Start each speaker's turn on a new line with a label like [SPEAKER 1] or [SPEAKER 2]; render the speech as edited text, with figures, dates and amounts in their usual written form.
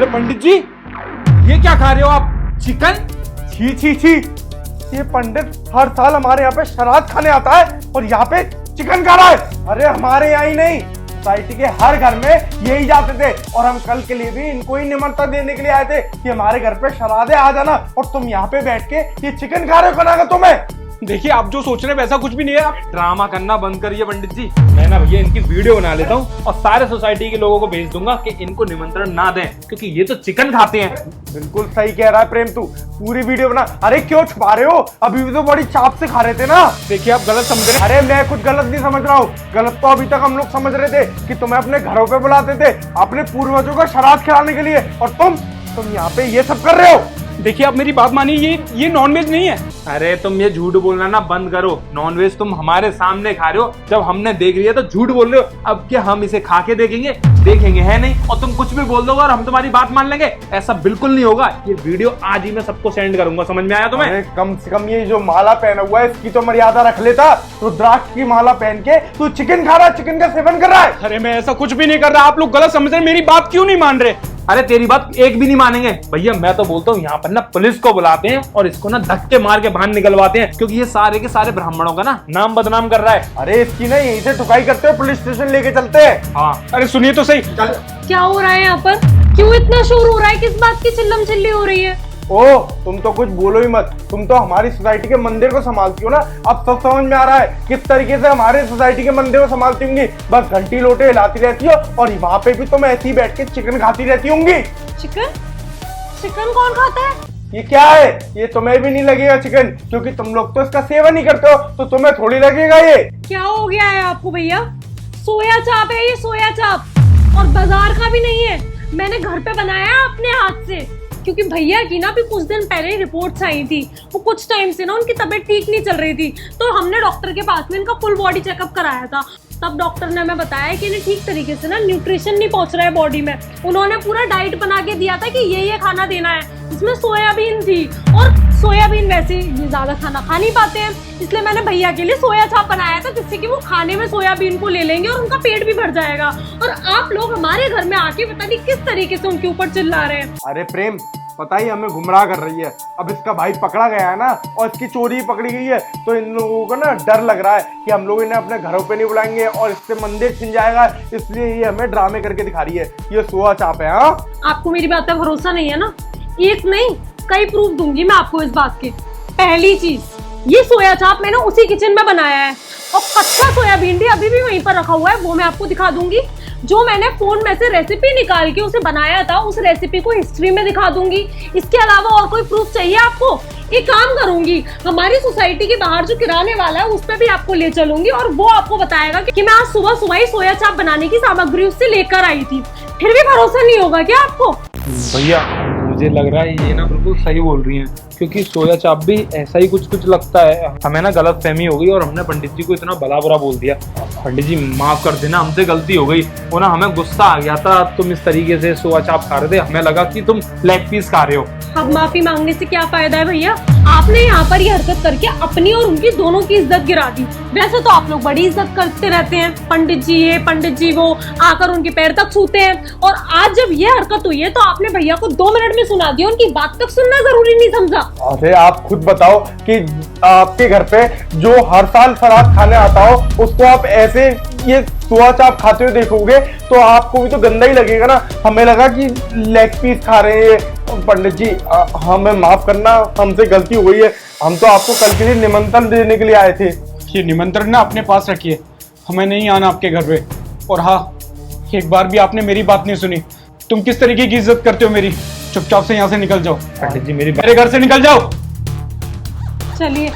[SPEAKER 1] पंडित जी, ये क्या खा रहे हो आप? चिकन?
[SPEAKER 2] छी छी छी, ये पंडित हर साल हमारे यहाँ पे श्राद्ध खाने आता है और यहाँ पे चिकन खा रहा है। अरे हमारे यहाँ ही नहीं, सोसाइटी के हर घर में यही जाते थे और हम कल के लिए भी इनको ही निमंत्रण देने के लिए आए थे कि हमारे घर पे श्राद्ध है, आ जाना। और तुम यहाँ पे बैठ के ये चिकन खा रहे हो, बनागा तुम्हें?
[SPEAKER 1] देखिए, आप जो सोच रहे हैं वैसा कुछ भी नहीं है। आप ड्रामा करना बंद करिए पंडित जी। मैं ना भैया इनकी वीडियो बना लेता हूँ और सारे सोसाइटी के लोगों को भेज दूंगा कि इनको निमंत्रण ना दें, क्योंकि ये तो चिकन खाते हैं।
[SPEAKER 2] बिल्कुल सही कह रहा है प्रेम, तू पूरी वीडियो बना। अरे क्यों छुपा रहे हो? अभी भी तो बड़ी चाप से खा रहे थे ना।
[SPEAKER 1] देखिए, आप गलत समझ रहे हैं।
[SPEAKER 2] अरे मैं कुछ गलत नहीं समझ रहा हूँ। गलत तो अभी तक हम लोग समझ रहे थे कि तुम्हें अपने घरों पे बुलाते थे अपने पूर्वजों का श्राद्ध खिलाने के लिए, और तुम यहाँ पे ये सब कर रहे हो।
[SPEAKER 1] देखिए, आप मेरी बात मानिए, ये नॉनवेज नहीं है। अरे तुम ये झूठ बोलना ना बंद करो। नॉनवेज तुम हमारे सामने खा रहे हो, जब हमने देख लिया तो झूठ बोल रहे हो। अब क्या हम इसे खा के देखेंगे है नहीं, और तुम कुछ भी बोल दोगे और हम तुम्हारी बात मान लेंगे? ऐसा बिल्कुल नहीं होगा। ये वीडियो आज ही मैं सबको सेंड करूंगा, समझ में आया तुम्हें?
[SPEAKER 2] कम से कम ये जो माला पहना हुआ है इसकी तो मर्यादा रख लेता। रुद्राक्ष की माला पहन के तू चिकन खा रहा है, चिकन का सेवन कर रहा है।
[SPEAKER 1] अरे मैं ऐसा कुछ भी नहीं कर रहा। आप लोग गलत समझ रहे, मेरी बात क्यों नहीं मान रहे? अरे तेरी बात एक भी नहीं मानेंगे भैया। मैं तो बोलता हूँ यहाँ पर ना पुलिस को बुलाते हैं और इसको ना धक्के मार के बाहर निकलवाते हैं, क्योंकि ये सारे के सारे ब्राह्मणों का ना नाम बदनाम कर रहा है।
[SPEAKER 2] अरे इसकी ना यहीं से ठुकाई करते हो, पुलिस स्टेशन लेके चलते हैं।
[SPEAKER 1] हाँ, अरे सुनिए तो सही।
[SPEAKER 2] चल।
[SPEAKER 3] क्या हो रहा है यहाँ पर? क्यों इतना शोर हो रहा है? किस बात की चिल्लम चिल्ली हो रही है?
[SPEAKER 2] ओ, तुम तो कुछ बोलो ही मत। तुम तो हमारी सोसाइटी के मंदिर को संभालती हो ना। अब सब समझ में आ रहा है किस तरीके से हमारे सोसाइटी के मंदिर को संभालती होंगी। बस घंटी लोटे हिलाती रहती हो और वहाँ पे भी तुम ऐसे ही बैठ के चिकन खाती रहती होंगी।
[SPEAKER 3] चिकन? चिकन कौन खाता है?
[SPEAKER 2] ये क्या है? ये तुम्हें भी नहीं लगेगा चिकन, क्योंकि तुम लोग तो इसका सेवन ही करते हो, तो तुम्हें थोड़ी लगेगा ये।
[SPEAKER 3] क्या हो गया है आपको भैया? सोया चाप है ये, सोया चाप, और बाजार का भी नहीं है। मैंने घर पे बनाया है अपने हाथ से, क्योंकि भैया की ना अभी कुछ दिन पहले रिपोर्ट्स आई थी। वो कुछ टाइम से ना उनकी तबीयत ठीक नहीं चल रही थी, तो हमने डॉक्टर के पास में इनका फुल बॉडी चेकअप कराया था। तब डॉक्टर ने हमें बताया कि इन्हें ठीक तरीके से ना न्यूट्रिशन नहीं पहुंच रहा है बॉडी में। उन्होंने पूरा डाइट बना के दिया था कि ये खाना देना है। इसमें सोयाबीन थी, और सोयाबीन वैसे ये ज्यादा खाना खा नहीं पाते हैं, इसलिए मैंने भैया के लिए सोया चाप बनाया था, जिससे कि वो खाने में सोयाबीन को ले लेंगे और उनका पेट भी भर जाएगा। और आप लोग हमारे घर में आके पता नहीं किस तरीके से उनके ऊपर चिल्ला रहे हैं।
[SPEAKER 2] अरे प्रेम, पता ही हमें गुमराह कर रही है। अब इसका भाई पकड़ा गया है ना, और इसकी चोरी पकड़ी गई है, तो इन लोगों को ना डर लग रहा है कि हम लोग इन्हें अपने घरों पे नहीं बुलाएंगे और इससे मंदिर छिन जाएगा, इसलिए ये हमें ड्रामे करके दिखा रही है। ये सोया चाप है। हाँ, आपको
[SPEAKER 3] मेरी बात पे भरोसा नहीं है ना? एक नहीं, कई प्रूफ दूंगी मैं आपको इस बात के। पहली चीज, ये सोया चाप मैंने उसी किचन में बनाया है, और कच्चा सोयाबीन भी अभी भी वहीं पर रखा हुआ है, वो मैं आपको दिखा दूंगी। जो मैंने फोन में से रेसिपी निकाल के उसे बनाया था, उस रेसिपी को हिस्ट्री में दिखा दूंगी। इसके अलावा और कोई प्रूफ चाहिए आपको? एक काम करूंगी, हमारी सोसाइटी के बाहर जो किराने वाला है उस पे भी आपको ले चलूंगी, और वो आपको बताएगा कि मैं आज सुबह सुबह ही सोया चाप बनाने की सामग्री उससे लेकर आई थी। फिर भी भरोसा नहीं होगा क्या आपको?
[SPEAKER 1] भैया मुझे लग रहा है ये ना बिल्कुल सही बोल रही हैं, क्योंकि सोया चाप भी ऐसा ही कुछ लगता है। हमें ना गलत फहमी हो गई और हमने पंडित जी को इतना भला बुरा बोल दिया। पंडित जी माफ कर देना, हमसे गलती हो गई। वो ना हमें गुस्सा आ गया था, तुम इस तरीके से सोया चाप खा रहे थे, हमें लगा कि तुम लेग पीस खा रहे हो।
[SPEAKER 3] अब माफी मांगने से क्या फायदा है भैया? आपने यहाँ पर ये हरकत करके अपनी और उनकी दोनों की इज्जत गिरा दी। वैसे तो आप लोग बड़ी इज्जत करते रहते हैं, पंडित जी ये पंडित जी वो, आकर उनके पैर तक छूते हैं, और आज जब ये हरकत हुई है तो आपने भैया को 2 मिनट में सुना दिया, उनकी बात तक सुनना जरूरी नहीं समझा।
[SPEAKER 2] अरे आप खुद बताओ कि आपके घर पे जो हर साल श्राद्ध खाने आता हो, उसको आप ऐसे ये सोया चाप खाते हुए देखोगे तो आपको भी तो गंदा ही लगेगा ना। हमें लगा कि लेग पीस खा रहे हैं। पंडित जी हमें माफ करना, हमसे गलती हो गई है। हम तो आपको कल के लिए निमंत्रण देने के लिए आए थे।
[SPEAKER 1] ये निमंत्रण ना अपने पास रखिए, हमें नहीं आना आपके घर पे। और हाँ, एक बार भी आपने मेरी बात नहीं सुनी। तुम किस तरीके की इज्जत करते हो मेरी? चुपचाप से यहाँ से निकल जाओ। पंडित जी मेरे घर से निकल जाओ।
[SPEAKER 3] चलिए।